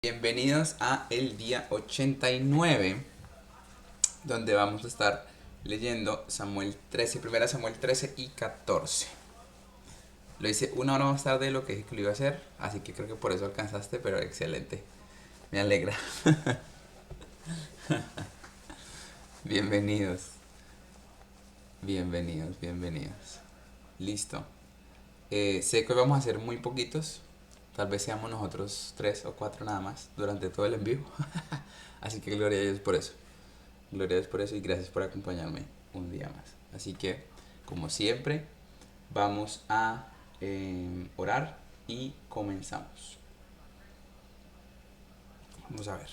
Bienvenidos a el día 89, donde vamos a estar leyendo Samuel 13, primera Samuel 13 y 14. Lo hice una hora más tarde de lo que dije que lo iba a hacer, así que creo que por eso alcanzaste, pero excelente. Me alegra. Bienvenidos, bienvenidos. Listo. Sé que hoy vamos a hacer muy poquitos, tal vez seamos nosotros 3 o 4 nada más durante todo el envío. Así que gloria a Dios por eso. Gloria a Dios por eso y gracias por acompañarme un día más. Así que, como siempre, vamos a orar y comenzamos. Vamos a ver.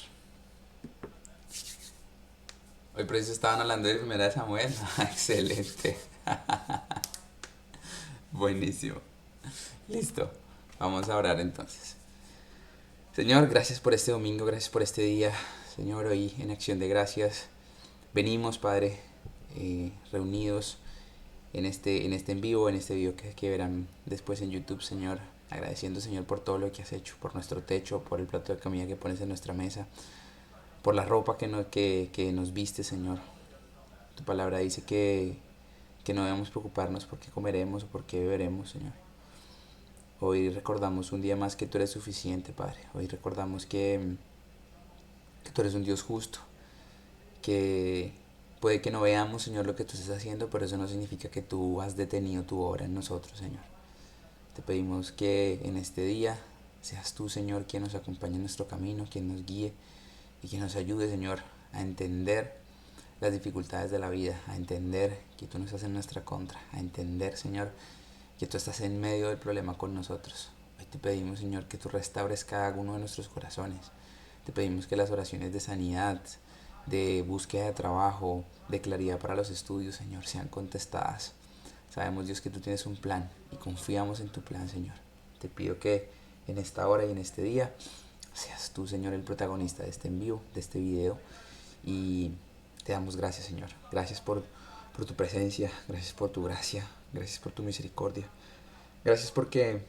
Hoy por eso estaban hablando de primera de Samuel. Excelente. Buenísimo. Listo. Vamos a orar entonces. Señor, gracias por este domingo, gracias por este día. Señor, hoy en acción de gracias venimos, Padre, reunidos en este en vivo, en este video que verán después en YouTube, Señor. Agradeciendo, Señor, por todo lo que has hecho, por nuestro techo, por el plato de comida que pones en nuestra mesa, por la ropa que nos viste, Señor. Tu palabra dice que no debemos preocuparnos por qué comeremos o por qué beberemos, Señor. Hoy recordamos un día más que tú eres suficiente, Padre. Hoy recordamos que tú eres un Dios justo, que puede que no veamos, Señor, lo que tú estás haciendo, pero eso no significa que tú has detenido tu obra en nosotros, Señor. Te pedimos que en este día seas tú, Señor, quien nos acompañe en nuestro camino, quien nos guíe y quien nos ayude, Señor, a entender las dificultades de la vida, a entender que tú no estás en nuestra contra, a entender, Señor, que tú estás en medio del problema con nosotros. Hoy te pedimos, Señor, que tú restaures cada uno de nuestros corazones. Te pedimos que las oraciones de sanidad, de búsqueda de trabajo, de claridad para los estudios, Señor, sean contestadas. Sabemos, Dios, que tú tienes un plan y confiamos en tu plan, Señor. Te pido que en esta hora y en este día seas tú, Señor, el protagonista de este envío, de este video. Y te damos gracias, Señor. Gracias por tu presencia, gracias por tu gracia, gracias por tu misericordia. Gracias porque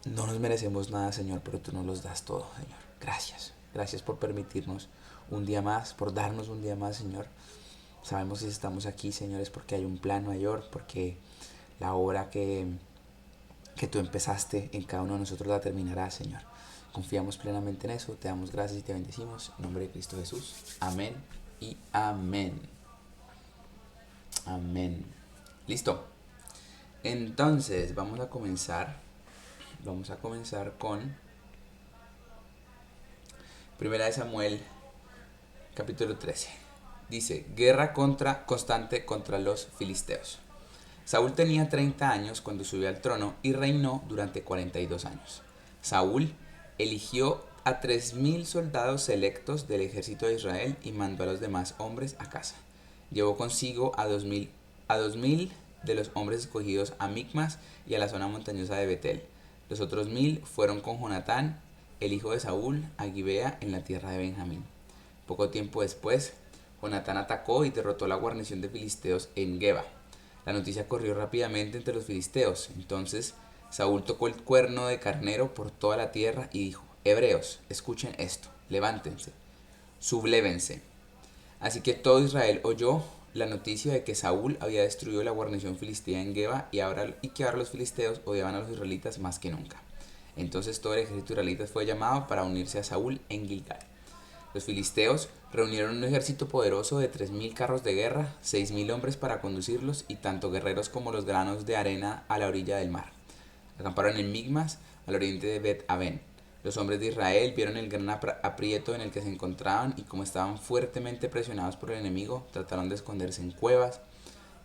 no nos merecemos nada, Señor, pero tú nos los das todo, Señor. Gracias. Gracias por permitirnos un día más, por darnos un día más, Señor. Sabemos que si estamos aquí, Señor, es porque hay un plan mayor, porque la obra que tú empezaste en cada uno de nosotros la terminarás, Señor. Confiamos plenamente en eso, te damos gracias y te bendecimos. En nombre de Cristo Jesús. Amén y amén. Amén. Listo. Entonces, vamos a comenzar. Vamos a comenzar con Primera de Samuel, capítulo 13. Dice, guerra constante contra los filisteos. Saúl tenía 30 años cuando subió al trono y reinó durante 42 años. Saúl eligió a 3.000 soldados selectos del ejército de Israel y mandó a los demás hombres a casa. Llevó consigo a 2.000 de los hombres escogidos a Micmas y a la zona montañosa de Betel. Los otros 1.000 fueron con Jonatán, el hijo de Saúl, a Gibea en la tierra de Benjamín. Poco tiempo después, Jonatán atacó y derrotó la guarnición de filisteos en Geba. La noticia corrió rápidamente entre los filisteos. Entonces Saúl tocó el cuerno de carnero por toda la tierra y dijo, hebreos, escuchen esto, levántense, sublévense. Así que todo Israel oyó la noticia de que Saúl había destruido la guarnición filistea en Geba y que ahora los filisteos odiaban a los israelitas más que nunca. Entonces todo el ejército israelita fue llamado para unirse a Saúl en Gilgal. Los filisteos reunieron un ejército poderoso de 3.000 carros de guerra, 6.000 hombres para conducirlos y tanto guerreros como los granos de arena a la orilla del mar. Acamparon en Migmas, al oriente de Bet-Aven. Los hombres de Israel vieron el gran aprieto en el que se encontraban y como estaban fuertemente presionados por el enemigo, trataron de esconderse en cuevas,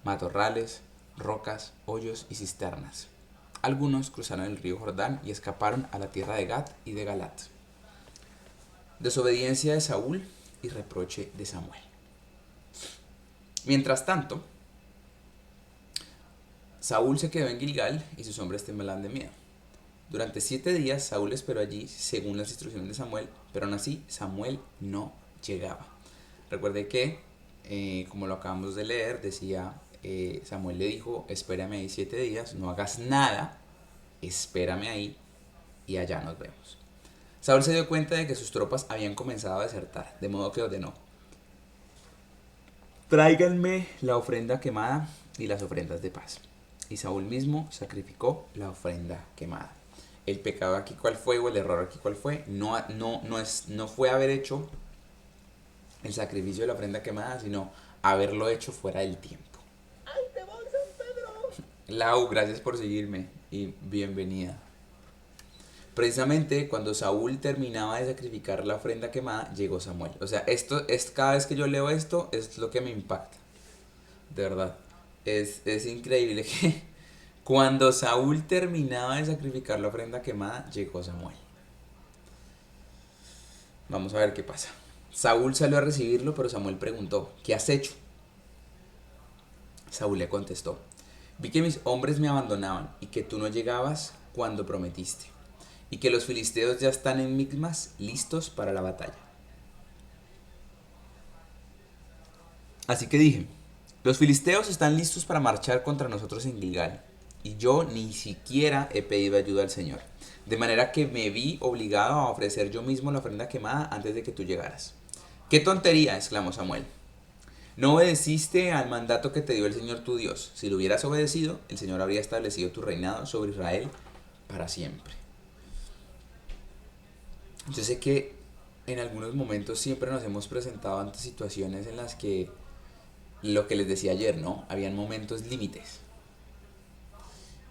matorrales, rocas, hoyos y cisternas. Algunos cruzaron el río Jordán y escaparon a la tierra de Gad y de Galat. Desobediencia de Saúl y reproche de Samuel. Mientras tanto, Saúl se quedó en Gilgal y sus hombres temblaban de miedo. Durante 7 días Saúl esperó allí según las instrucciones de Samuel, pero aún así Samuel no llegaba. Recuerde que, como lo acabamos de leer, decía, Samuel le dijo, espérame ahí 7 días, no hagas nada, espérame ahí y allá nos vemos. Saúl se dio cuenta de que sus tropas habían comenzado a desertar, de modo que ordenó: tráiganme la ofrenda quemada y las ofrendas de paz. Y Saúl mismo sacrificó la ofrenda quemada. El pecado aquí cuál fue, o el error aquí cuál fue, no fue haber hecho el sacrificio de la ofrenda quemada, sino haberlo hecho fuera del tiempo. ¡Ay, te voy, San Pedro! Lau, gracias por seguirme y bienvenida. Precisamente cuando Saúl terminaba de sacrificar la ofrenda quemada, llegó Samuel. O sea, esto es, cada vez que yo leo esto, es lo que me impacta. De verdad. Es increíble que cuando Saúl terminaba de sacrificar la ofrenda quemada, llegó Samuel. Vamos a ver qué pasa. Saúl salió a recibirlo, pero Samuel preguntó: ¿qué has hecho? Saúl le contestó: vi que mis hombres me abandonaban y que tú no llegabas cuando prometiste, y que los filisteos ya están en Micmas listos para la batalla. Así que dije: los filisteos están listos para marchar contra nosotros en Gilgal, y yo ni siquiera he pedido ayuda al Señor, de manera que me vi obligado a ofrecer yo mismo la ofrenda quemada antes de que tú llegaras. ¡Qué tontería!, exclamó Samuel. No obedeciste al mandato que te dio el Señor tu Dios. Si lo hubieras obedecido, el Señor habría establecido tu reinado sobre Israel para siempre. Yo sé que en algunos momentos siempre nos hemos presentado ante situaciones en las que, lo que les decía ayer, ¿no? Habían momentos límites.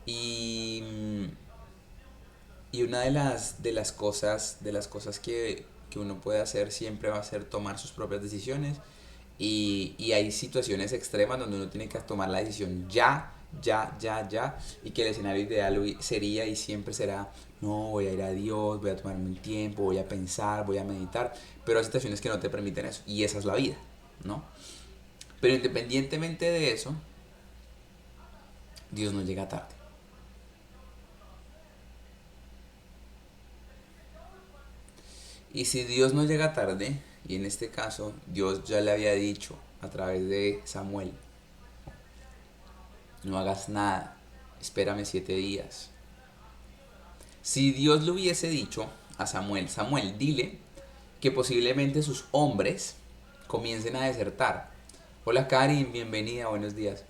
Y, y una de las cosas que uno puede hacer siempre va a ser tomar sus propias decisiones. Y hay situaciones extremas donde uno tiene que tomar la decisión ya, ya, ya, ya. Y que el escenario ideal sería y siempre será: no, voy a ir a Dios, voy a tomarme un tiempo, voy a pensar, voy a meditar. Pero hay situaciones que no te permiten eso. Y esa es la vida, ¿no? Pero independientemente de eso, Dios no llega tarde. Y si Dios no llega tarde, y en este caso Dios ya le había dicho a través de Samuel: no hagas nada, espérame 7 días. Si Dios le hubiese dicho a Samuel: Samuel, dile que posiblemente sus hombres comiencen a desertar. Hola Karin, bienvenida, buenos días.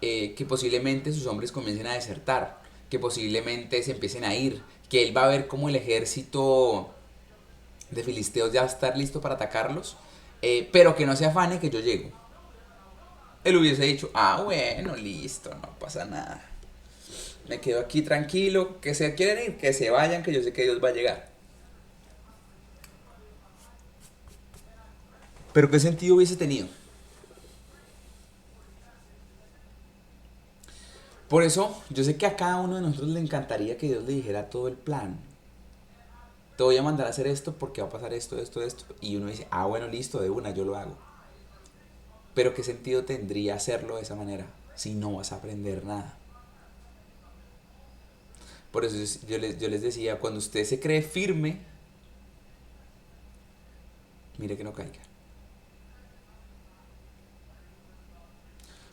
Que posiblemente sus hombres comiencen a desertar, que posiblemente se empiecen a ir, que él va a ver como el ejército de filisteos ya va a estar listo para atacarlos, pero que no se afane que yo llego. Él hubiese dicho: ah, bueno, listo, no pasa nada. Me quedo aquí tranquilo, que se quieren ir, que se vayan, que yo sé que Dios va a llegar. Pero ¿qué sentido hubiese tenido? Por eso, yo sé que a cada uno de nosotros le encantaría que Dios le dijera todo el plan. Te voy a mandar a hacer esto porque va a pasar esto, esto, esto. Y uno dice: ah, bueno, listo, de una, yo lo hago. Pero ¿qué sentido tendría hacerlo de esa manera si no vas a aprender nada? Por eso yo les decía: cuando usted se cree firme, mire que no caiga.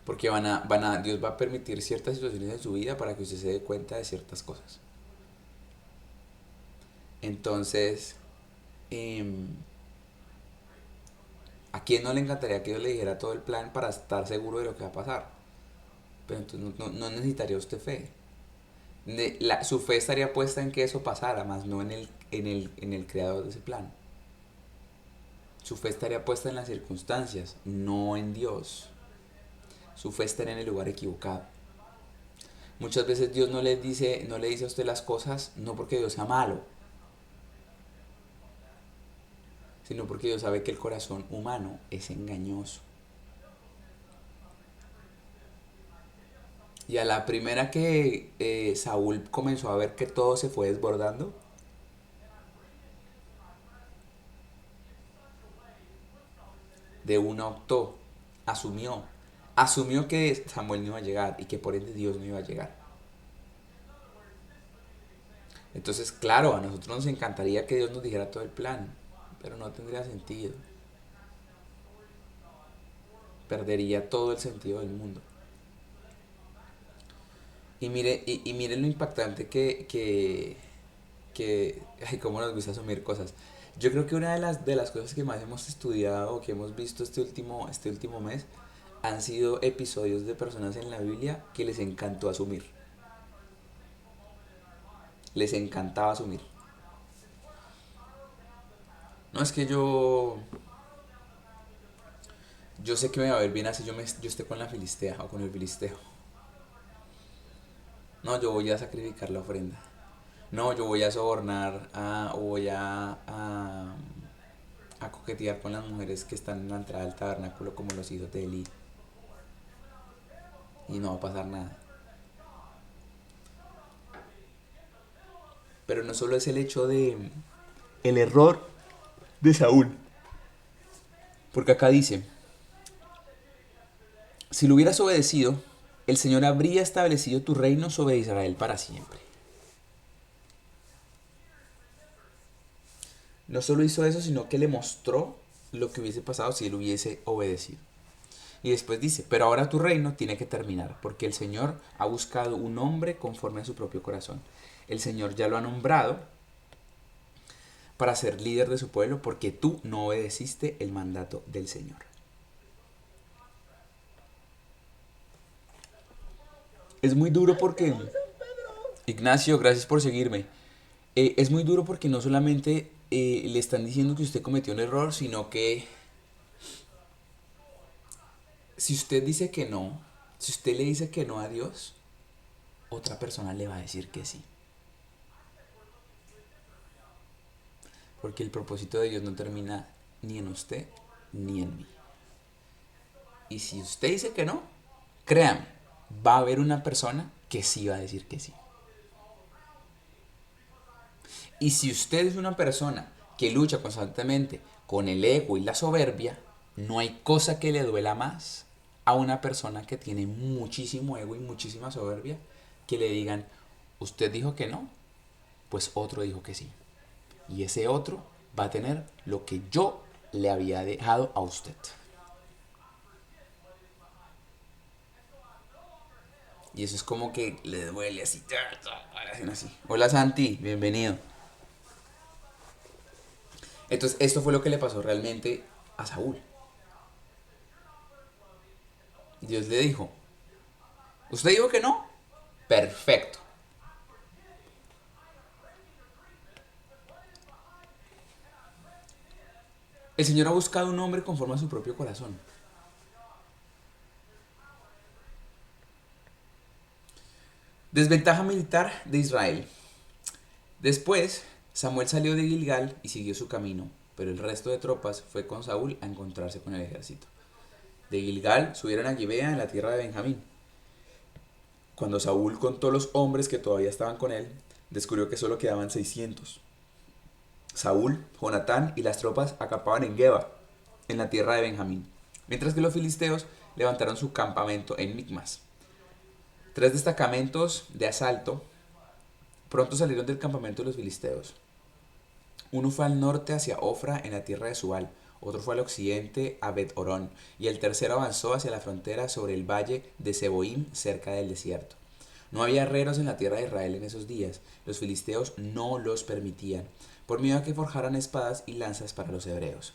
Porque Dios va a permitir ciertas situaciones en su vida para que usted se dé cuenta de ciertas cosas. Entonces, eh, ¿a quién no le encantaría que Dios le dijera todo el plan para estar seguro de lo que va a pasar? Pero entonces no necesitaría usted fe. Su fe estaría puesta en que eso pasara, más no en el creador de ese plan. Su fe estaría puesta en las circunstancias, no en Dios. Su fe está en el lugar equivocado. Muchas veces Dios no le dice a usted las cosas no porque Dios sea malo, sino porque Dios sabe que el corazón humano es engañoso. Y a la primera que Saúl comenzó a ver que todo se fue desbordando, de una optó, asumió, asumió que Samuel no iba a llegar y que por ende Dios no iba a llegar. Entonces, claro, a nosotros nos encantaría que Dios nos dijera todo el plan, pero no tendría sentido. Perdería todo el sentido del mundo. Y miren lo impactante que Ay, cómo nos gusta asumir cosas. Yo creo que una de las cosas que más hemos estudiado o que hemos visto este último mes han sido episodios de personas en la Biblia que les encantó asumir. Les encantaba asumir. No es que yo sé que me va a ver bien así yo esté con la filistea o con el filisteo. No, yo voy a sacrificar la ofrenda. No, yo voy a sobornar o voy a coquetear con las mujeres que están en la entrada del tabernáculo como los hijos de Eli. Y no va a pasar nada. Pero no solo es el hecho de el error de Saúl. Porque acá dice, si lo hubieras obedecido, el Señor habría establecido tu reino sobre Israel para siempre. No solo hizo eso, sino que le mostró lo que hubiese pasado si él hubiese obedecido. Y después dice, pero ahora tu reino tiene que terminar, porque el Señor ha buscado un hombre conforme a su propio corazón. El Señor ya lo ha nombrado para ser líder de su pueblo, porque tú no obedeciste el mandato del Señor. Es muy duro porque, Ignacio, gracias por seguirme. Es muy duro porque no solamente le están diciendo que usted cometió un error, sino que si usted dice que no, si usted le dice que no a Dios, otra persona le va a decir que sí. Porque el propósito de Dios no termina ni en usted ni en mí. Y si usted dice que no, créame, va a haber una persona que sí va a decir que sí. Y si usted es una persona que lucha constantemente con el ego y la soberbia, no hay cosa que le duela más a una persona que tiene muchísimo ego y muchísima soberbia que le digan, usted dijo que no, pues otro dijo que sí. Y ese otro va a tener lo que yo le había dejado a usted. Y eso es como que le duele así. Así. Hola Santi, bienvenido. Entonces esto fue lo que le pasó realmente a Saúl. Dios le dijo, ¿usted dijo que no? Perfecto. El Señor ha buscado un hombre conforme a su propio corazón. Desventaja militar de Israel. Después, Samuel salió de Gilgal y siguió su camino, pero el resto de tropas fue con Saúl a encontrarse con el ejército. De Gilgal subieron a Gibea en la tierra de Benjamín. Cuando Saúl contó los hombres que todavía estaban con él, descubrió que solo quedaban 600. Saúl, Jonatán y las tropas acampaban en Geba, en la tierra de Benjamín, mientras que los filisteos levantaron su campamento en Micmas. 3 destacamentos de asalto pronto salieron del campamento de los filisteos. Uno fue al norte hacia Ofra en la tierra de Subal, otro fue al occidente a Bet-Orón, y el tercero avanzó hacia la frontera sobre el valle de Seboim cerca del desierto. No había herreros en la tierra de Israel en esos días, los filisteos no los permitían, por miedo a que forjaran espadas y lanzas para los hebreos.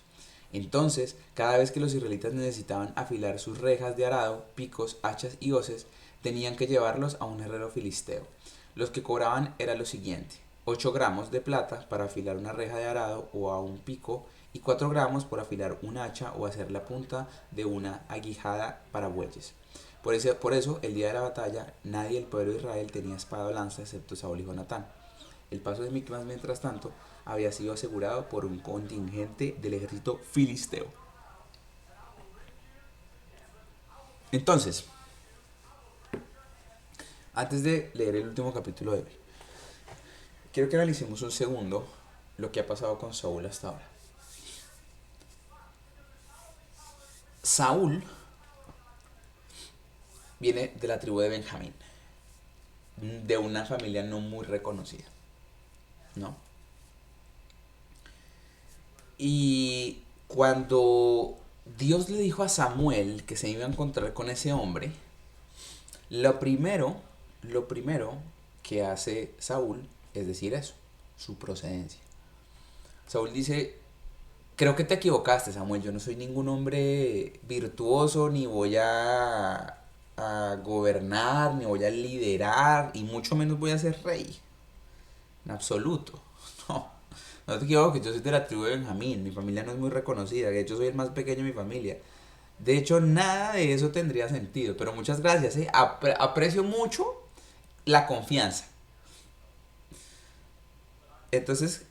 Entonces, cada vez que los israelitas necesitaban afilar sus rejas de arado, picos, hachas y hoces, tenían que llevarlos a un herrero filisteo. Los que cobraban era lo siguiente: 8 gramos de plata para afilar una reja de arado o a un pico y 4 gramos por afilar un hacha o hacer la punta de una aguijada para bueyes. Por eso, el día de la batalla, nadie del pueblo de Israel tenía espada o lanza excepto Saúl y Jonatán. El paso de Micmas, mientras tanto, había sido asegurado por un contingente del ejército filisteo. Entonces, antes de leer el último capítulo de hoy, quiero que analicemos un segundo lo que ha pasado con Saúl hasta ahora. Saúl viene de la tribu de Benjamín, de una familia no muy reconocida, ¿no? Y cuando Dios le dijo a Samuel que se iba a encontrar con ese hombre, lo primero que hace Saúl es decir eso. su procedencia. Saúl dice, creo que te equivocaste, Samuel, yo no soy ningún hombre virtuoso, ni voy a gobernar, ni voy a liderar, y mucho menos voy a ser rey, en absoluto. No, no te equivoques, yo soy de la tribu de Benjamín, mi familia no es muy reconocida, de hecho soy el más pequeño de mi familia. De hecho, nada de eso tendría sentido, pero muchas gracias, ¿eh? Aprecio mucho la confianza. Entonces,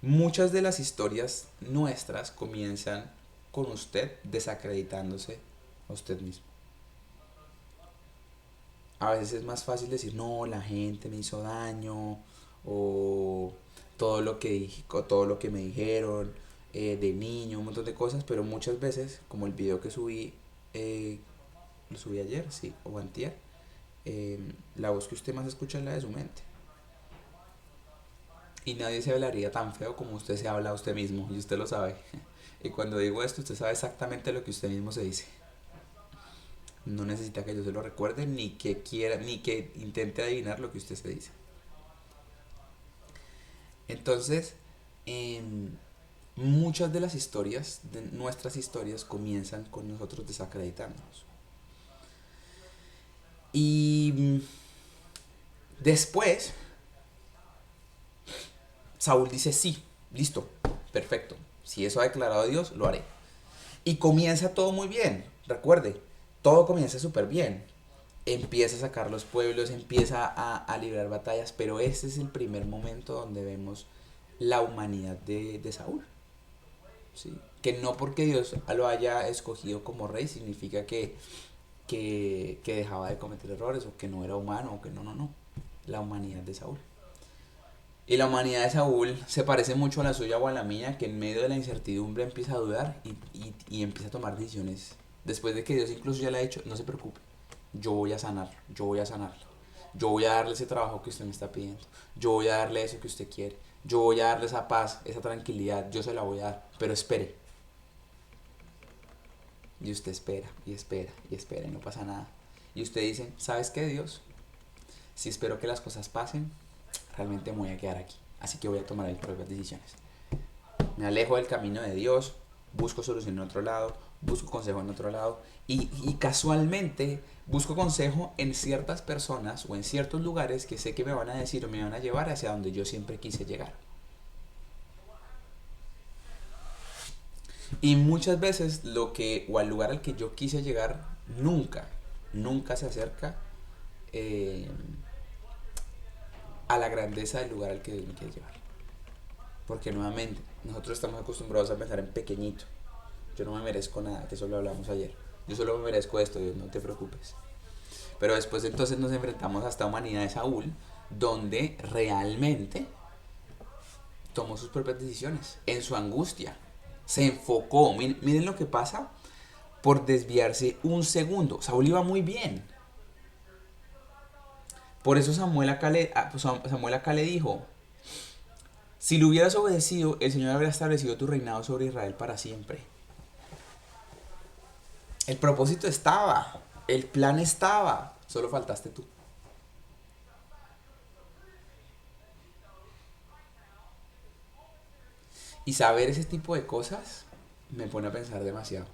muchas de las historias nuestras comienzan con usted desacreditándose a usted mismo. A veces es más fácil decir, no, la gente me hizo daño, o todo lo que dije, o todo lo que me dijeron de niño, un montón de cosas, pero muchas veces, como el video que subí, lo subí ayer, sí, o antier, la voz que usted más escucha es la de su mente. Y nadie se hablaría tan feo como usted se habla a usted mismo, y usted lo sabe. Y cuando digo esto, usted sabe exactamente lo que usted mismo se dice. No necesita que yo se lo recuerde, ni que quiera, ni que intente adivinar lo que usted se dice. Entonces, muchas de las historias, de nuestras historias, comienzan con nosotros desacreditándonos. Y después, Saúl dice, sí, listo, perfecto. Si eso ha declarado Dios, lo haré. Y comienza todo muy bien. Recuerde, todo comienza súper bien. Empieza a sacar los pueblos, empieza a librar batallas, pero este es el primer momento donde vemos la humanidad de Saúl. ¿Sí? Que no porque Dios lo haya escogido como rey significa que dejaba de cometer errores o que no era humano o que no, no, no. La humanidad de Saúl. Y la humanidad de Saúl se parece mucho a la suya o a la mía, que en medio de la incertidumbre empieza a dudar y empieza a tomar decisiones. Después de que Dios incluso ya le ha dicho, no se preocupe, yo voy a sanarlo, yo voy a sanarlo. Yo voy a darle ese trabajo que usted me está pidiendo. Yo voy a darle eso que usted quiere. Yo voy a darle esa paz, esa tranquilidad. Yo se la voy a dar. Pero espere. Y usted espera, y espera, y espera, y no pasa nada. Y usted dice, ¿sabes qué, Dios? Si espero que las cosas pasen, realmente me voy a quedar aquí. Así que voy a tomar mis propias decisiones. Me alejo del camino de Dios, busco solución en otro lado, busco consejo en otro lado y casualmente busco consejo en ciertas personas o en ciertos lugares que sé que me van a decir o me van a llevar hacia donde yo siempre quise llegar. Y muchas veces lo que o al lugar al que yo quise llegar nunca se acerca eh, a la grandeza del lugar al que Dios me quiere llevar. Porque nuevamente, nosotros estamos acostumbrados a pensar en pequeñito. Yo no me merezco nada, que eso lo hablamos ayer. Yo solo me merezco esto, Dios, no te preocupes. Pero después entonces nos enfrentamos a esta humanidad de Saúl, donde realmente tomó sus propias decisiones, en su angustia. Se enfocó. Miren lo que pasa por desviarse un segundo. Saúl iba muy bien. Por eso Samuel acá le dijo, si lo hubieras obedecido, el Señor habría establecido tu reinado sobre Israel para siempre. El propósito estaba, el plan estaba, solo faltaste tú. Y saber ese tipo de cosas me pone a pensar demasiado.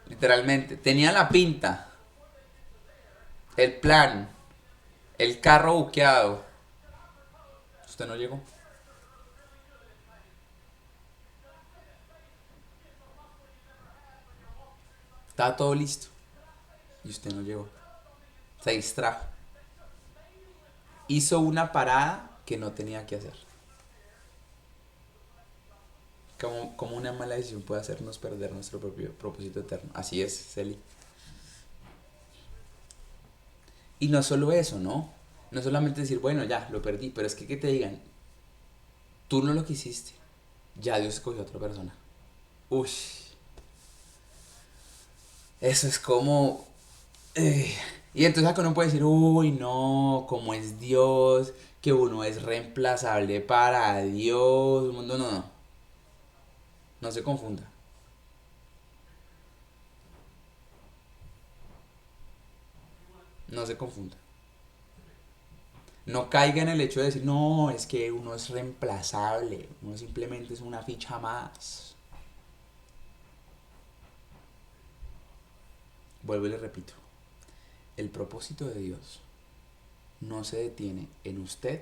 Literalmente, tenía la pinta, el plan, el carro buqueado. Usted no llegó. Estaba todo listo. Y usted no llegó. Se distrajo. Hizo una parada que no tenía que hacer. Como una mala decisión puede hacernos perder nuestro propio propósito eterno. Así es, Celi. Y no solo eso, ¿no? No solamente decir, bueno, ya, lo perdí, pero es que te digan, tú no lo quisiste, ya Dios escogió a otra persona. Uy, eso es como... eh, Y entonces acá uno puede decir, uy, no, como es Dios, que uno es reemplazable para Dios. No, no, no, no se confunda. No se confunda. No caiga en el hecho de decir, no, es que uno es reemplazable, uno simplemente es una ficha más. Vuelvo y le repito, el propósito de Dios no se detiene en usted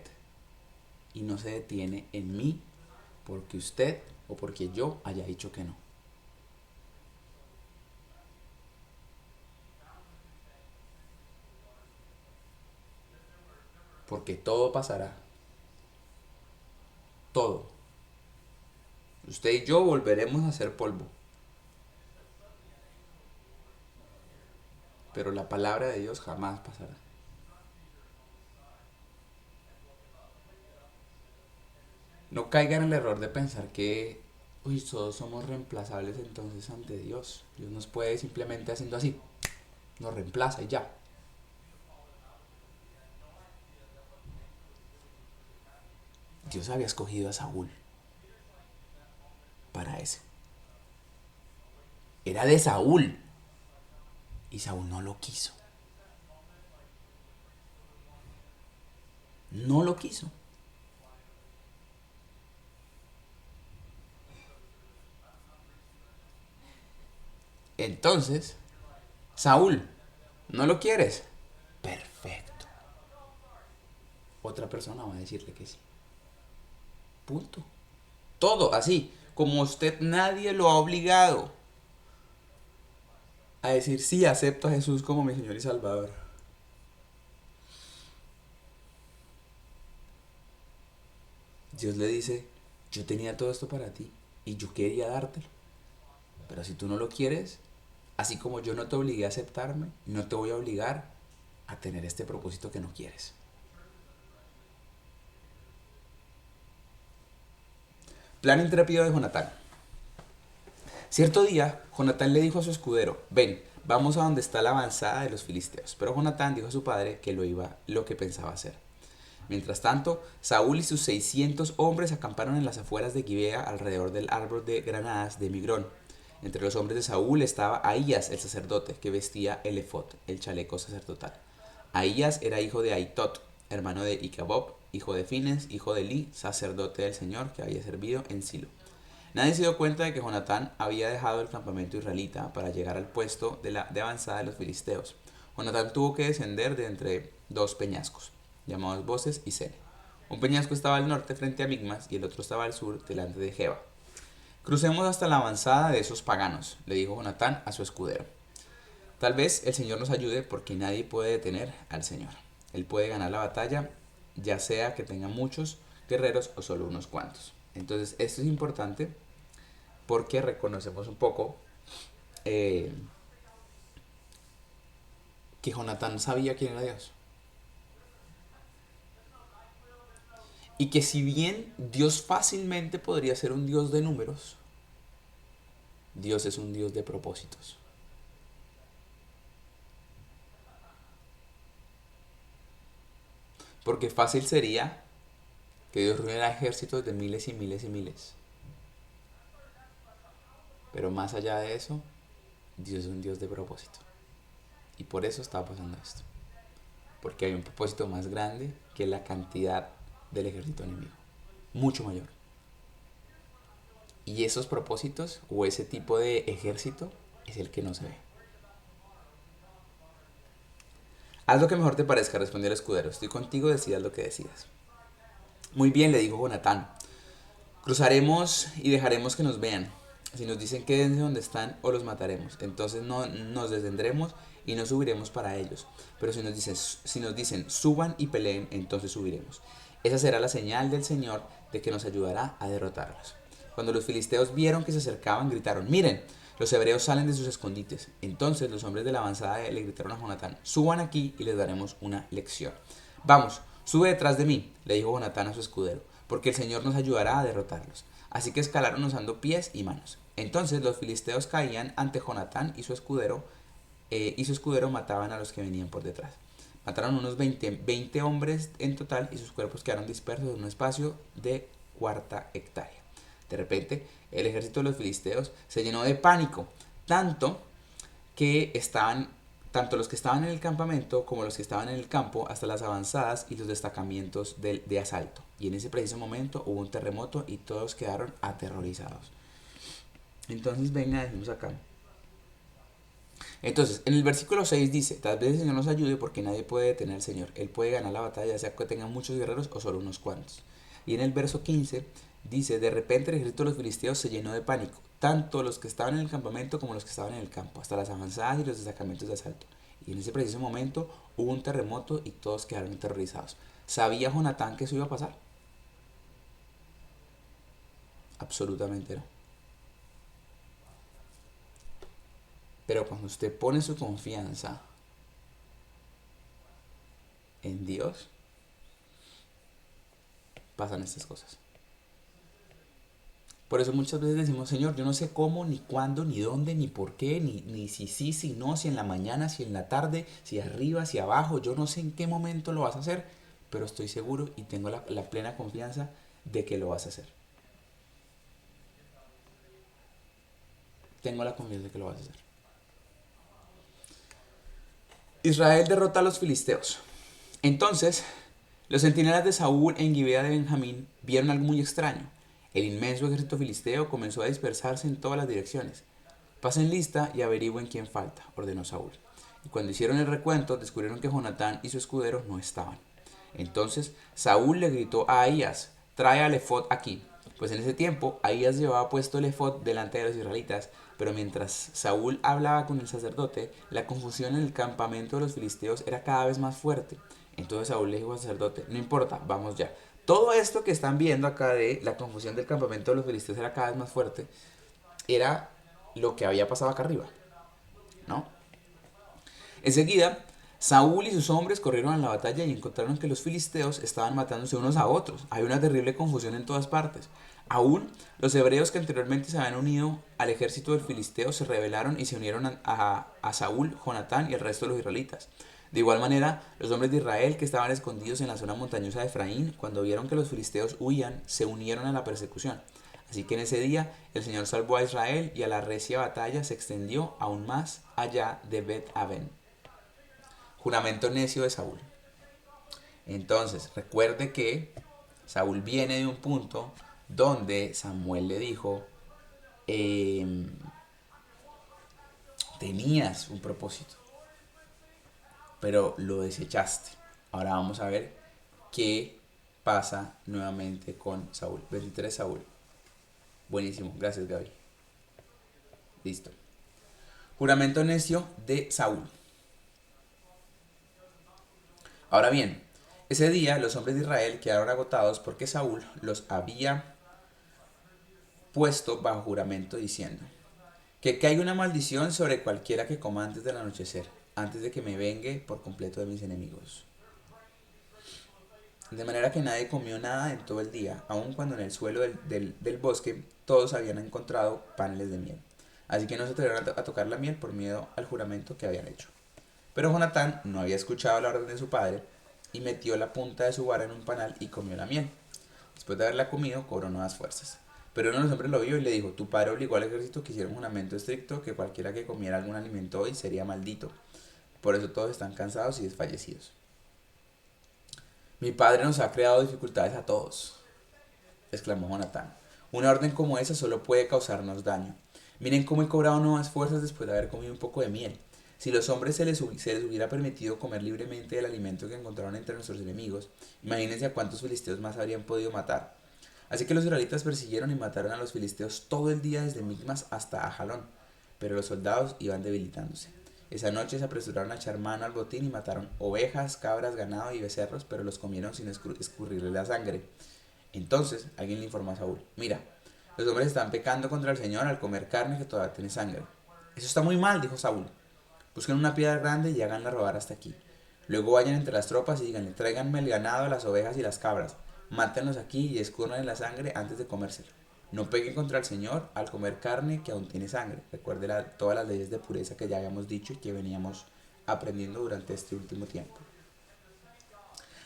y no se detiene en mí porque usted o porque yo haya dicho que no. Porque todo pasará, todo. Usted y yo volveremos a ser polvo, pero la palabra de Dios jamás pasará. No caiga en el error de pensar que, uy, todos somos reemplazables entonces ante Dios. Dios nos puede simplemente haciendo así, nos reemplaza y ya. Dios había escogido a Saúl para eso. Era de Saúl y Saúl no lo quiso. No lo quiso. Entonces, Saúl, ¿no lo quieres? Perfecto. Otra persona va a decirle que sí. Punto. Todo así. Como usted nadie lo ha obligado a decir sí, acepto a Jesús como mi Señor y Salvador. Dios le dice, yo tenía todo esto para ti y yo quería dártelo. Pero si tú no lo quieres, así como yo no te obligué a aceptarme, no te voy a obligar a tener este propósito que no quieres. Plan intrépido de Jonatán. Cierto día, Jonatán le dijo a su escudero, ven, vamos a donde está la avanzada de los filisteos. Pero Jonatán dijo a su padre que lo que pensaba hacer. Mientras tanto, Saúl y sus 600 hombres acamparon en las afueras de Gibea alrededor del árbol de granadas de Migrón. Entre los hombres de Saúl estaba Ahías, el sacerdote, que vestía el efod, el chaleco sacerdotal. Ahías era hijo de Aitot, hermano de Icabob, hijo de Fines, hijo de Li, sacerdote del Señor, que había servido en Silo. Nadie se dio cuenta de que Jonatán había dejado el campamento israelita para llegar al puesto de avanzada de los filisteos. Jonatán tuvo que descender de entre dos peñascos, llamados Boses y Sene. Un peñasco estaba al norte frente a Migmas y el otro estaba al sur delante de Geba. Crucemos hasta la avanzada de esos paganos, le dijo Jonatán a su escudero. Tal vez el Señor nos ayude porque nadie puede detener al Señor. Él puede ganar la batalla, ya sea que tenga muchos guerreros o solo unos cuantos. Entonces esto es importante porque reconocemos un poco eh, que Jonatán sabía quién era Dios. Y que si bien Dios fácilmente podría ser un Dios de números, Dios es un Dios de propósitos. Porque fácil sería que Dios reuniera ejércitos de miles y miles y miles. Pero más allá de eso, Dios es un Dios de propósito. Y por eso está pasando esto. Porque hay un propósito más grande que la cantidad del ejército enemigo. Mucho mayor. Y esos propósitos o ese tipo de ejército es el que no se ve. Haz lo que mejor te parezca, respondió el escudero. Estoy contigo, decidas lo que decidas. Muy bien, le dijo Jonatán. Cruzaremos y dejaremos que nos vean. Si nos dicen quédense donde están o los mataremos, entonces no nos descendremos y no subiremos para ellos. Pero si nos dicen suban y peleen, entonces subiremos. Esa será la señal del Señor de que nos ayudará a derrotarlos. Cuando los filisteos vieron que se acercaban, gritaron, miren, los hebreos salen de sus escondites. Entonces los hombres de la avanzada le gritaron a Jonatán, suban aquí y les daremos una lección. Vamos, sube detrás de mí, le dijo Jonatán a su escudero, porque el Señor nos ayudará a derrotarlos. Así que escalaron usando pies y manos. Entonces los filisteos caían ante Jonatán y su escudero mataban a los que venían por detrás. Mataron unos 20 hombres en total y sus cuerpos quedaron dispersos en un espacio de cuarta hectárea. De repente, el ejército de los filisteos se llenó de pánico, tanto que estaban tanto los que estaban en el campamento como los que estaban en el campo, hasta las avanzadas y los destacamientos de asalto. Y en ese preciso momento hubo un terremoto y todos quedaron aterrorizados. Entonces, venga, decimos acá. Entonces, en el versículo 6 dice, tal vez el Señor nos ayude porque nadie puede detener al Señor. Él puede ganar la batalla, ya sea que tenga muchos guerreros o solo unos cuantos. Y en el verso 15 dice, de repente el ejército de los filisteos se llenó de pánico, tanto los que estaban en el campamento como los que estaban en el campo, hasta las avanzadas y los destacamentos de asalto. Y en ese preciso momento hubo un terremoto y todos quedaron aterrorizados. ¿Sabía Jonatán que eso iba a pasar? Absolutamente no. Pero cuando usted pone su confianza en Dios, pasan estas cosas. Por eso muchas veces decimos, Señor, yo no sé cómo, ni cuándo, ni dónde, ni por qué, ni si sí, si no, si en la mañana, si en la tarde, si arriba, si abajo, yo no sé en qué momento lo vas a hacer, pero estoy seguro y tengo la plena confianza de que lo vas a hacer. Tengo la confianza de que lo vas a hacer. Israel derrota a los filisteos. Entonces, los centinelas de Saúl en Gibea de Benjamín vieron algo muy extraño. El inmenso ejército filisteo comenzó a dispersarse en todas las direcciones. Pasen lista y averigüen quién falta, ordenó Saúl. Y cuando hicieron el recuento, descubrieron que Jonatán y su escudero no estaban. Entonces Saúl le gritó a Ahías, trae al efod aquí. Pues en ese tiempo Ahías llevaba puesto el efod delante de los israelitas, pero mientras Saúl hablaba con el sacerdote, la confusión en el campamento de los filisteos era cada vez más fuerte. Entonces Saúl le dijo al sacerdote, no importa, vamos ya. Todo esto que están viendo acá de la confusión del campamento de los filisteos era cada vez más fuerte, era lo que había pasado acá arriba, ¿no? Enseguida, Saúl y sus hombres corrieron a la batalla y encontraron que los filisteos estaban matándose unos a otros. Hay una terrible confusión en todas partes. Aún los hebreos que anteriormente se habían unido al ejército del filisteo se rebelaron y se unieron a Saúl, Jonatán y el resto de los israelitas. De igual manera, los hombres de Israel que estaban escondidos en la zona montañosa de Efraín, cuando vieron que los filisteos huían, se unieron a la persecución. Así que en ese día el Señor salvó a Israel y a la recia batalla se extendió aún más allá de Bet-Aven. Juramento necio de Saúl. Entonces, recuerde que Saúl viene de un punto donde Samuel le dijo, tenías un propósito, pero lo desechaste. Ahora vamos a ver qué pasa nuevamente con Saúl. 23 Saúl. Buenísimo, gracias Gaby. Listo. Juramento necio de Saúl. Ahora bien, ese día los hombres de Israel quedaron agotados porque Saúl los había puesto bajo juramento diciendo, que caiga una maldición sobre cualquiera que coma antes del anochecer, antes de que me vengue por completo de mis enemigos. De manera que nadie comió nada en todo el día, aun cuando en el suelo del bosque todos habían encontrado paneles de miel. Así que no se atrevieron a tocar la miel por miedo al juramento que habían hecho. Pero Jonatán no había escuchado la orden de su padre y metió la punta de su vara en un panal y comió la miel. Después de haberla comido, cobró nuevas fuerzas. Pero uno de los hombres lo vio y le dijo, tu padre obligó al ejército que hiciera un juramento estricto que cualquiera que comiera algún alimento hoy sería maldito. Por eso todos están cansados y desfallecidos. Mi padre nos ha creado dificultades a todos, exclamó Jonatán. Una orden como esa solo puede causarnos daño. Miren cómo he cobrado nuevas fuerzas después de haber comido un poco de miel. Si los hombres se les hubiera permitido comer libremente el alimento que encontraron entre nuestros enemigos, imagínense a cuántos filisteos más habrían podido matar. Así que los israelitas persiguieron y mataron a los filisteos todo el día desde Micmas hasta Ajalón, pero los soldados iban debilitándose. Esa noche se apresuraron a echar mano al botín y mataron ovejas, cabras, ganado y becerros, pero los comieron sin escurrirle la sangre. Entonces alguien le informó a Saúl, mira, los hombres están pecando contra el Señor al comer carne que todavía tiene sangre. Eso está muy mal, dijo Saúl. Busquen una piedra grande y háganla rodar hasta aquí. Luego vayan entre las tropas y díganle, tráiganme el ganado, las ovejas y las cabras. Mátenlos aquí y escurran la sangre antes de comérselo. No peguen contra el Señor al comer carne que aún tiene sangre. Recuerde todas las leyes de pureza que ya habíamos dicho y que veníamos aprendiendo durante este último tiempo.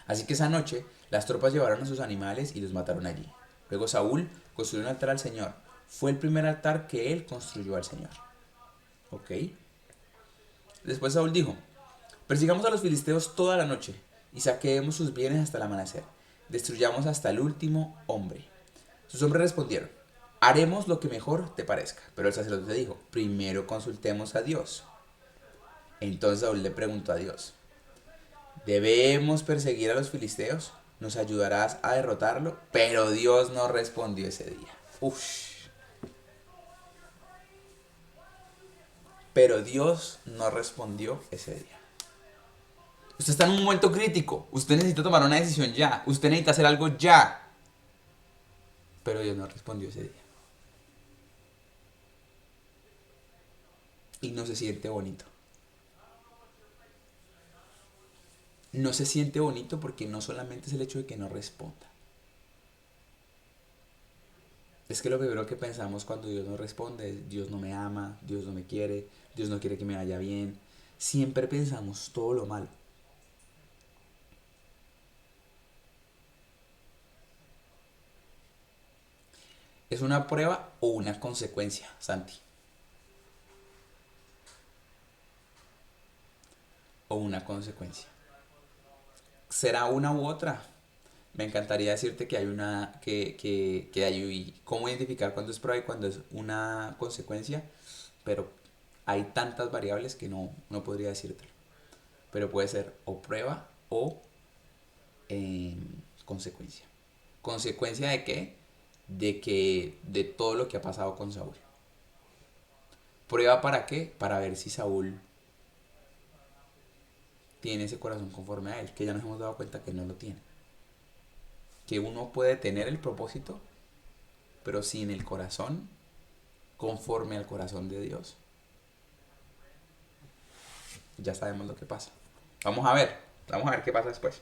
Así que esa noche las tropas llevaron a sus animales y los mataron allí. Luego Saúl construyó un altar al Señor. Fue el primer altar que él construyó al Señor. ¿Ok? Después Saúl dijo: persigamos a los filisteos toda la noche y saqueemos sus bienes hasta el amanecer. Destruyamos hasta el último hombre. Sus hombres respondieron: haremos lo que mejor te parezca. Pero el sacerdote dijo: primero consultemos a Dios. Entonces Saúl le preguntó a Dios: ¿debemos perseguir a los filisteos? ¿Nos ayudarás a derrotarlo? Pero Dios no respondió ese día. Uf. Pero Dios no respondió ese día. Usted está en un momento crítico. Usted necesita tomar una decisión ya. Usted necesita hacer algo ya. Pero Dios no respondió ese día. Y no se siente bonito. No se siente bonito porque no solamente es el hecho de que no responda. Es que lo primero que pensamos cuando Dios no responde es: Dios no me ama, Dios no me quiere, Dios no quiere que me vaya bien. Siempre pensamos todo lo malo. ¿Es una prueba o una consecuencia, Santi? O una consecuencia. ¿Será una u otra? Me encantaría decirte que hay una, que hay cómo identificar cuándo es prueba y cuándo es una consecuencia, pero hay tantas variables que no podría decírtelo. Pero puede ser o prueba o eh, consecuencia. ¿Consecuencia de qué? De todo lo que ha pasado con Saúl. ¿Prueba para qué? Para ver si Saúl tiene ese corazón conforme a él, que ya nos hemos dado cuenta que no lo tiene. Que uno puede tener el propósito, pero sin el corazón conforme al corazón de Dios, ya sabemos lo que pasa. Vamos a ver qué pasa después.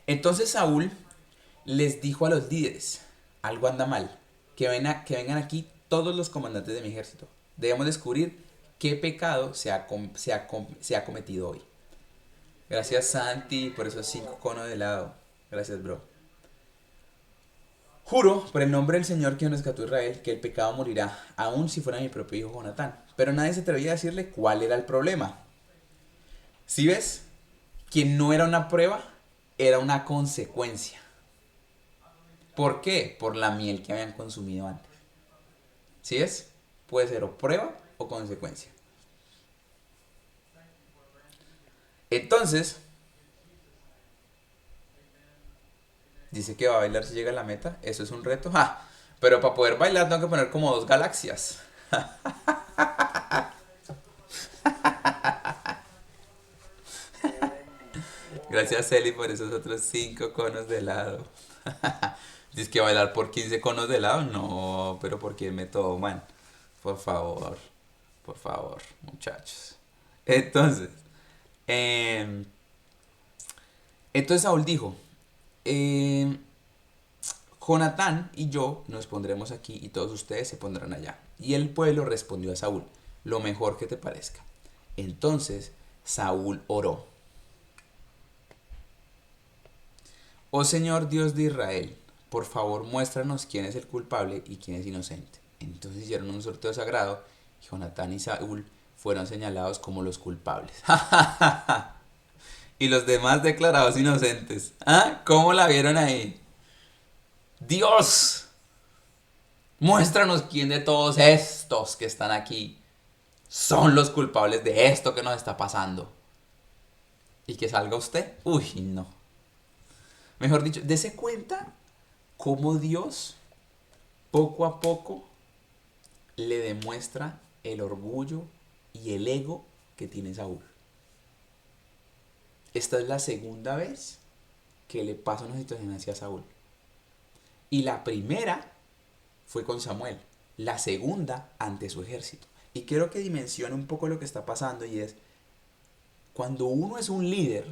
Entonces Saúl les dijo a los líderes: algo anda mal, que vengan aquí todos los comandantes de mi ejército. Debemos descubrir qué pecado se ha cometido hoy. Gracias, Santi, por esos 5 conos de helado. Gracias, bro. Juro por el nombre del Señor que nos rescató Israel que el pecado morirá, aun si fuera mi propio hijo Jonatán. Pero nadie se atrevía a decirle cuál era el problema. ¿Sí ves? Que no era una prueba, era una consecuencia. ¿Por qué? Por la miel que habían consumido antes. ¿Sí ves? Puede ser o prueba o consecuencia. Entonces, dice que va a bailar si llega a la meta. Eso es un reto. ¡Ja! Pero para poder bailar tengo que poner como 2 galaxias. Gracias, Eli, por esos otros 5 conos de helado. Dice que bailar por 15 conos de helado. No, pero ¿por qué me toman? Por favor, muchachos. Entonces, eh, entonces Saúl dijo: eh, Jonatán y yo nos pondremos aquí y todos ustedes se pondrán allá. Y el pueblo respondió a Saúl: lo mejor que te parezca. Entonces Saúl oró: oh Señor Dios de Israel, por favor muéstranos quién es el culpable y quién es inocente. Entonces hicieron un sorteo sagrado y Jonatán y Saúl fueron señalados como los culpables. Y los demás declarados inocentes. ¿Ah? ¿Cómo la vieron ahí? Dios, muéstranos quién de todos estos que están aquí son los culpables de esto que nos está pasando. Y que salga usted. Uy, no. Mejor dicho, dese cuenta cómo Dios poco a poco le demuestra el orgullo y el ego que tiene Saúl. Esta es la segunda vez que le pasa una situación así a Saúl. Y la primera fue con Samuel. La segunda ante su ejército. Y quiero que dimensione un poco lo que está pasando, y es: cuando uno es un líder,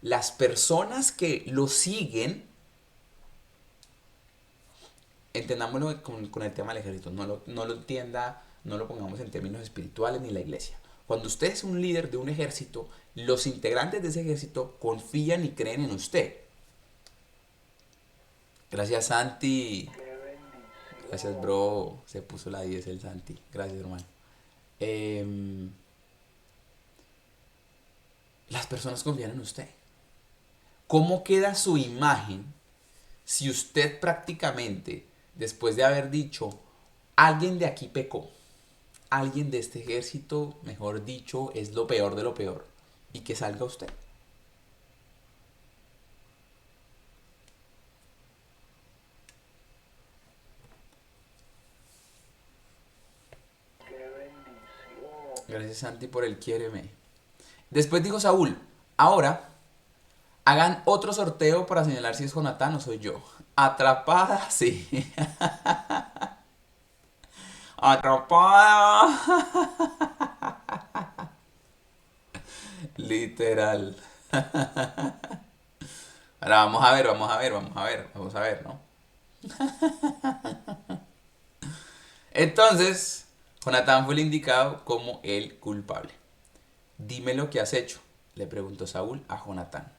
las personas que lo siguen, entendámoslo con el tema del ejército, no lo entienda, no lo pongamos en términos espirituales ni la iglesia. Cuando usted es un líder de un ejército, los integrantes de ese ejército confían y creen en usted. Gracias, Santi. Gracias, bro. Se puso la 10 el Santi. Gracias, hermano. em, las personas confían en usted. ¿Cómo queda su imagen si usted prácticamente, después de haber dicho, alguien de aquí pecó, alguien de este ejército, mejor dicho, es lo peor de lo peor, y que salga usted? Gracias, Santi, por el quiéreme. Después dijo Saúl, ahora hagan otro sorteo para señalar si es Jonatán o soy yo. Atrapada, sí. Atrapada. Literal. Ahora vamos a ver, vamos a ver, vamos a ver, vamos a ver, ¿no? Entonces, Jonatán fue el indicado como el culpable. Dime lo que has hecho, le preguntó Saúl a Jonatán.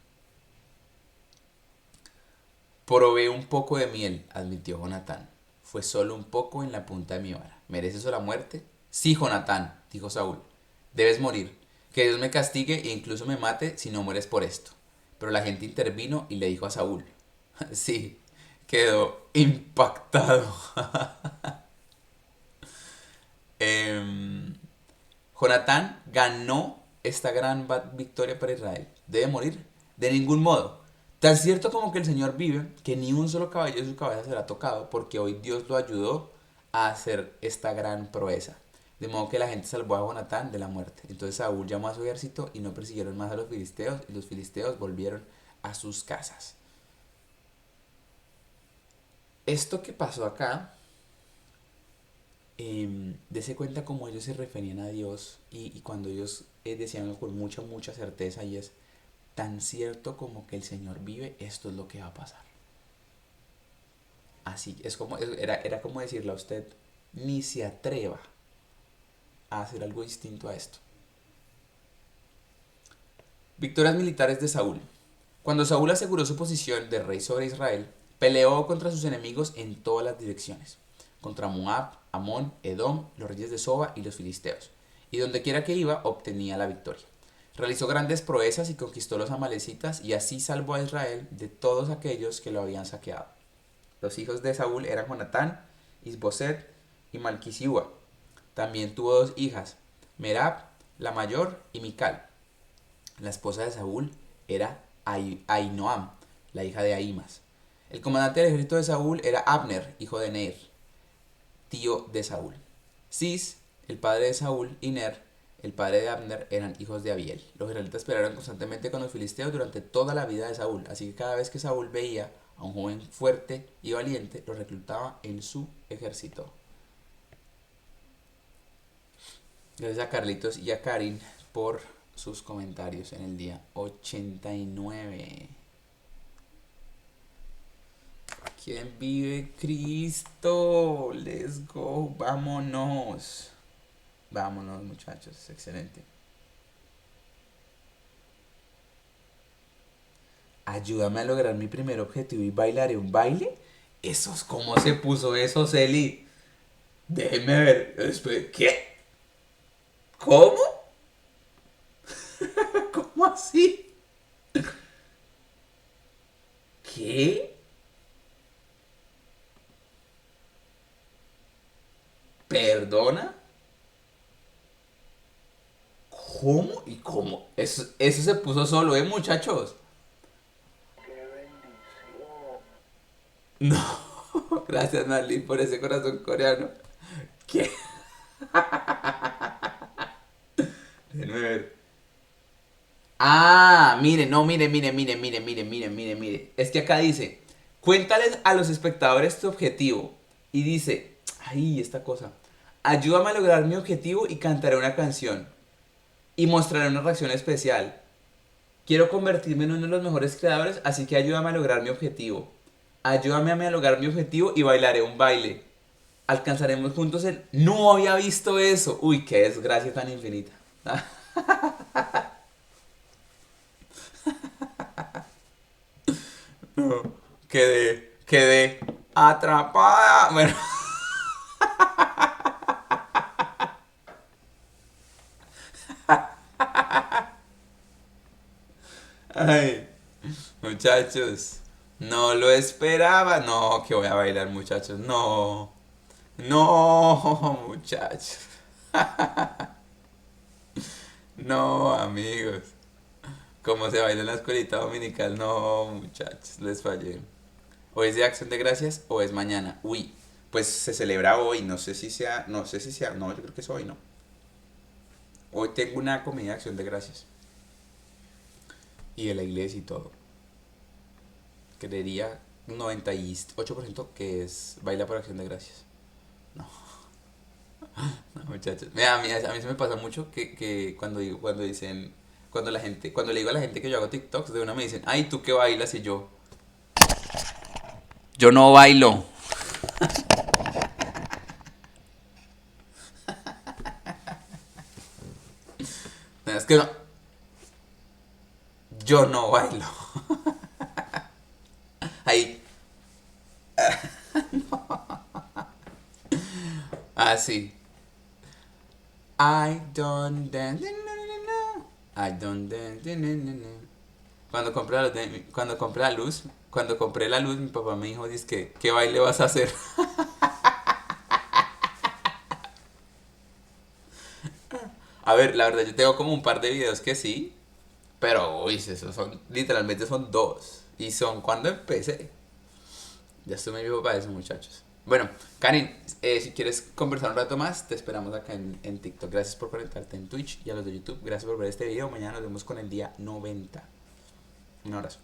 Probé un poco de miel, admitió Jonatán. Fue solo un poco en la punta de mi vara. ¿Mereces la muerte? Sí, Jonatán, dijo Saúl. Debes morir. Que Dios me castigue e incluso me mate si no mueres por esto. Pero la gente intervino y le dijo a Saúl. Sí, quedó impactado. Em, Jonatán ganó esta gran victoria para Israel. ¿Debe morir? De ningún modo. Tan cierto como que el Señor vive, que ni un solo cabello de su cabeza será tocado, porque hoy Dios lo ayudó a hacer esta gran proeza. De modo que la gente salvó a Jonatán de la muerte. Entonces Saúl llamó a su ejército y no persiguieron más a los filisteos, y los filisteos volvieron a sus casas. Esto que pasó acá, dese cuenta cómo ellos se referían a Dios y cuando ellos decían algo con mucha, mucha certeza, y es tan cierto como que el Señor vive, esto es lo que va a pasar. Así, es como, era como decirle a usted, ni se atreva a hacer algo distinto a esto. Victorias militares de Saúl. Cuando Saúl aseguró su posición de rey sobre Israel, peleó contra sus enemigos en todas las direcciones, contra Moab, Amón, Edom, los reyes de Soba y los filisteos, y donde quiera que iba obtenía la victoria. Realizó grandes proezas y conquistó los amalecitas, y así salvó a Israel de todos aquellos que lo habían saqueado. Los hijos de Saúl eran Jonatán, Isboset y Malquisiua. También tuvo dos hijas, Merab, la mayor, y Mical. La esposa de Saúl era Ahinoam, la hija de Ahimas. El comandante del ejército de Saúl era Abner, hijo de Ner, tío de Saúl. Cis, el padre de Saúl, y Ner, el padre de Abner, eran hijos de Abiel. Los israelitas pelearon constantemente con los filisteos durante toda la vida de Saúl, así que cada vez que Saúl veía a un joven fuerte y valiente, lo reclutaba en su ejército. Gracias a Carlitos y a Karin por sus comentarios en el día 89. ¿Quién vive? Cristo. Let's go. Vámonos. Vámonos, muchachos. Excelente. Ayúdame a lograr mi primer objetivo y bailaré un baile. Eso es como se puso eso, Celi. Déjeme ver. ¿Qué? ¿Cómo? ¿Cómo así? ¿Qué? ¿Perdona? ¿Cómo? ¿Y cómo? Eso se puso solo, muchachos? No. Gracias, Nali, por ese corazón coreano. ¿Qué? Déjenme ver. Ah, mire, no, mire. Es que acá dice, cuéntales a los espectadores tu objetivo. Y dice, ay, esta cosa. Ayúdame a lograr mi objetivo y cantaré una canción. Y mostraré una reacción especial. Quiero convertirme en uno de los mejores creadores, así que ayúdame a lograr mi objetivo. Ayúdame a lograr mi objetivo y bailaré un baile. Alcanzaremos juntos el... No había visto eso. Uy, qué desgracia tan infinita. No, quedé atrapada. Bueno, Ay, muchachos, no lo esperaba. No, que voy a bailar, muchachos. No, no, muchachos. No, amigos. ¿Cómo se baila en la escuelita dominical? No, muchachos, les fallé. ¿O es de Acción de Gracias o es mañana? Uy, pues se celebra hoy. No, yo creo que es hoy, ¿no? Hoy tengo una comida de Acción de Gracias. Y de la iglesia y todo. Creería 98% que es baila por Acción de Gracias. No, no, muchachos. Mira, a mí se me pasa mucho que cuando dicen, cuando le digo a la gente que yo hago TikToks, de una me dicen, ay, ¿tú qué bailas? Y yo no bailo. Es que no, yo no bailo. Ahí, así. I don't dance. I don't dance. Cuando compré la luz, mi papá me dijo, dice que, ¿qué baile vas a hacer? A ver, la verdad, yo tengo como un par de videos que sí, pero, uy, esos son, literalmente son dos. Y son cuando empecé. Ya estoy muy viejo para eso, muchachos. Bueno, Karin, si quieres conversar un rato más, te esperamos acá en TikTok. Gracias por conectarte en Twitch y a los de YouTube. Gracias por ver este video. Mañana nos vemos con el día 90. Un abrazo.